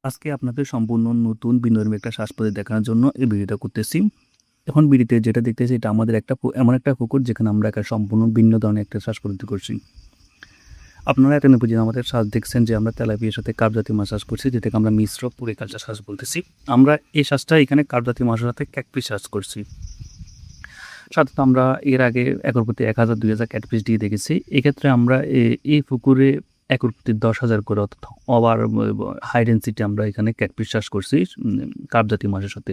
আজকে আপনাদের সম্পূর্ণ নতুন বিনোদনের একটা শ্বাস পদ্ধতি দেখানোর জন্য এই ভিডিওটা করতেছি। এখন ভিডিওতে যেটা দেখতেছি এটা আমাদের এমন একটা পুকুর যেখানে আমরা একটা সম্পূর্ণ ভিন্ন ধরনের একটা শ্বাস পদ্ধতি করছি। আপনারা এতদিন পর্যন্ত আমাদের শ্বাস দেখছেন যে আমরা তেলাপিয়ার সাথে কার্প জাতীয় মাছ চাষ করছি, যেটাকে আমরা মিশ্র পুরিকালচার শ্বাস বলতেছি। আমরা এই শ্বাসটা এখানে কার্প জাতীয় মাছের সাথে ক্যাটফিশ চাষ করছি। সাধারণত আমরা এর আগে একর প্রতি 1000-2000 ক্যাটফিশ দিয়ে দেখেছি। এক্ষেত্রে আমরা এই পুকুরে একর প্রতি 10,000 করে ওভার হাই ডেনসিটি আমরা এখানে ক্যাটফিশ চাষ করছি কার্প জাতীয় মাছের সাথে।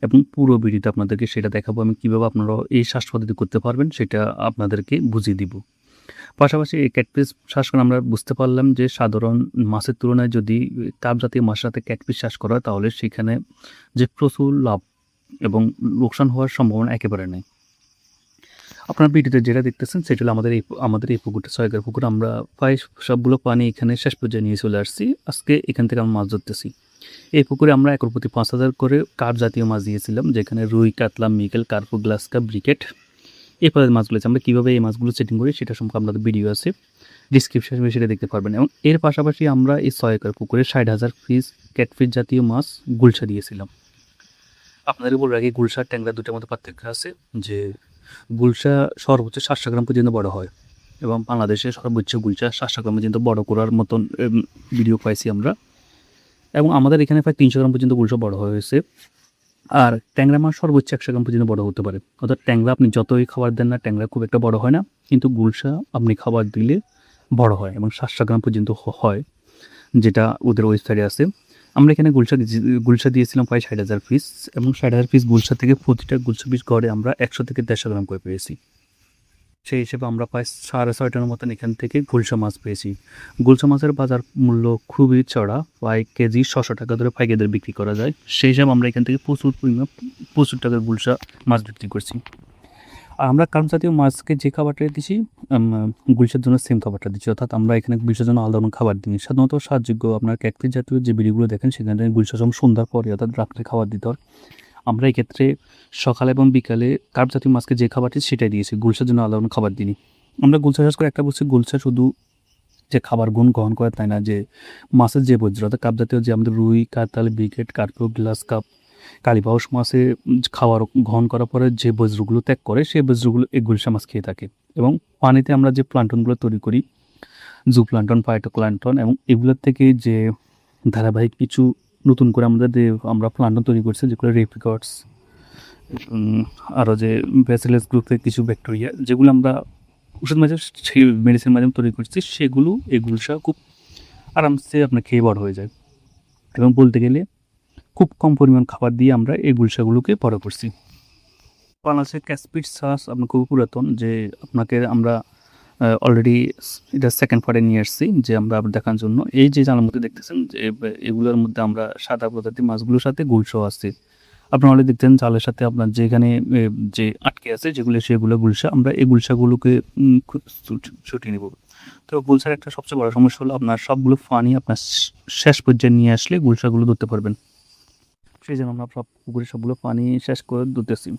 এবং পুরো ভিডিওতে আপনাদেরকে সেটা দেখাবো আমি কীভাবে আপনারা এই শ্বাস পদ্ধতি করতে পারবেন সেটা আপনাদেরকে বুঝিয়ে দিব। পাশাপাশি এই ক্যাটফিশ চাষ করে আমরা বুঝতে পারলাম যে সাধারণ মাছের তুলনায় যদি কার্প জাতীয় মাছের সাথে ক্যাটফিশ চাষ করা হয় তাহলে সেখানে যে প্রচুর লাভ এবং লোকসান হওয়ার সম্ভাবনা একেবারে নেই। আপনার ভিডিওতে যেটা দেখতেছেন সেটা হলো আমাদের এই পুকুরটা 6 একর পুকুর। আমরা প্রায় সবগুলো পানি এখানে শেষ পর্যায়ে নিয়ে চলে আসছি। আজকে এখান থেকে আমরা মাছ ধরতেছি। এই পুকুরে আমরা একর প্রতি 5,000 করে কার্প জাতীয় মাছ দিয়েছিলাম, যেখানে রুই, কাতলা, মৃগেল, কার্পো, গ্লাস কার্প, ব্রিকেট এই পদের মাছগুলো আছে। আমরা কীভাবে এই মাছগুলো সেটিং করি সেটা সম্পর্কে আপনাদের ভিডিও আছে, ডিসক্রিপশনে সেটা দেখতে পারবেন। এবং এর পাশাপাশি আমরা এই 6 একর পুকুরে 60,000 পিস ক্যাটফিশ জাতীয় মাছ গুলশা দিয়েছিলাম। আপনাদের বলে রাখি, গুলশা আর ট্যাংরা দুটোর মধ্যে পার্থক্য আছে যে গুলশা সর্বোচ্চ 700 গ্রাম পর্যন্ত বড় হয় এবং বাংলাদেশে সর্বোচ্চ গুলশা 700 গ্রাম পর্যন্ত বড় করার মতন ভিডিও পাইছি আমরা। এবং আমাদের এখানে প্রায় 300 গ্রাম পর্যন্ত গুলশা বড় হয়েছে। আর ট্যাংরা মাছ সর্বোচ্চ 100 গ্রাম পর্যন্ত বড় হতে পারে। অর্থাৎ ট্যাংরা আপনি যতই খাবার দেন না, ট্যাংরা খুব একটা বড় হয় না, কিন্তু গুলশা আপনি খাবার দিলে বড় হয় এবং 700 গ্রাম পর্যন্ত হয়, যেটা ওদের ওয়েবসাইটে আছে। আমরা এখানে গুলশা দিয়েছিলাম প্রায় 60,000 পিস এবং 60,000 পিস গুলশা থেকে প্রতিটা গুলশা পিস গড়ে আমরা 100 থেকে 150 গ্রাম করে পেয়েছি। সেই হিসেবে আমরা প্রায় 6.5 টনের মতন এখান থেকে গুলশা মাছ পেয়েছি। গুলশা মাছের বাজার মূল্য খুবই চড়া, প্রায় কেজি 600 টাকা ধরে পাইকারিদের বিক্রি করা যায়। সেই হিসাবে আমরা এখান থেকে প্রচুর টাকার গুলশা মাছ বিক্রি করছি। আর আমরা কার্প জাতীয় মাছকে যে খাবারটা দিচ্ছি গুলশার জন্য সেম খাবারটা দিচ্ছি, অর্থাৎ আমরা এখানে গুলশার জন্য আলাদা খাবার দিই। সাধারণত সাহায্যযোগ্য আপনার ক্যাটফিশ জাতীয় যে ভিডিওগুলো দেখেন সেখানে গুলশা যখন সন্ধ্যার পরে অর্থাৎ রাত্রে খাবার দিতে হয়, আমরা এই ক্ষেত্রে সকালে এবং বিকালে কার্প জাতীয় মাছকে যে খাবারটি সেটাই দিয়েছি, গুলশার জন্য আলাদা খাবার দিইনি। আমরা গুলশা চাষ করে একটা বলছি, গুলশা শুধু যে খাবার গুণ গ্রহণ করে তাই না, যে মাছের যে বজ্র অর্থাৎ কার্প জাতীয় যে আমাদের রুই, কাতল, ব্রিকেট, কার্পো, গ্লাস কাপ, কালীবাউস মাছে খাবার গ্রহণ করার পরে যে বজ্রগুলো ত্যাগ করে সেই বজ্রগুলো এই গুলশা মাছ খেয়ে থাকে। এবং পানিতে আমরা যে প্লান্টনগুলো তৈরি করি, জু প্লান্টন, ফাইটোপ্লান্টন, এবং এগুলোর থেকে যে ধারাবাহিক কিছু নতুন করে আমরা প্লান্টন তৈরি করছি, যেগুলো রেপিকটস, আরও যে ব্যাসিলাস গ্রুপের কিছু ব্যাকটেরিয়া যেগুলো আমরা ওষুধ মেডিসিন মাধ্যমে তৈরি করছি, সেগুলো এই গুলশা খুব আরামসে আপনার খেয়ে বড় হয়ে যায়। এবং বলতে গেলে খুব কম পরিমাণ খাবার দিয়ে আমরা এই গুলশাগুলোকে বড় করছি। বাংলাদেশের ক্যাটফিশ চাষ আপনার খুব পুরাতন, যে আপনাকে আমরা অলরেডি এটা সেকেন্ড পার্টে নিয়ে আসছি যে আমরা দেখার জন্য। এই যে জানার মধ্যে দেখতেছেন যে এগুলোর মধ্যে আমরা সাদা প্রজাতির মাছগুলোর সাথে গুলশাও আছে। আপনারা অলরেডি দেখতেন জালের সাথে আপনার যেখানে যে আটকে আছে সেগুলো গুলশা। আমরা এই গুলশাগুলোকে ছুটিয়ে নেব। তো গুলশার একটা সবচেয়ে বড় সমস্যা হলো আপনার সবগুলো পানি আপনার শেষ পর্যায়ে নিয়ে আসলে গুলশাগুলো ধরতে পারবেন। সেই জন্য আমরা সব পুকুরে সবগুলো পানি শেষ করে ধরতেছি।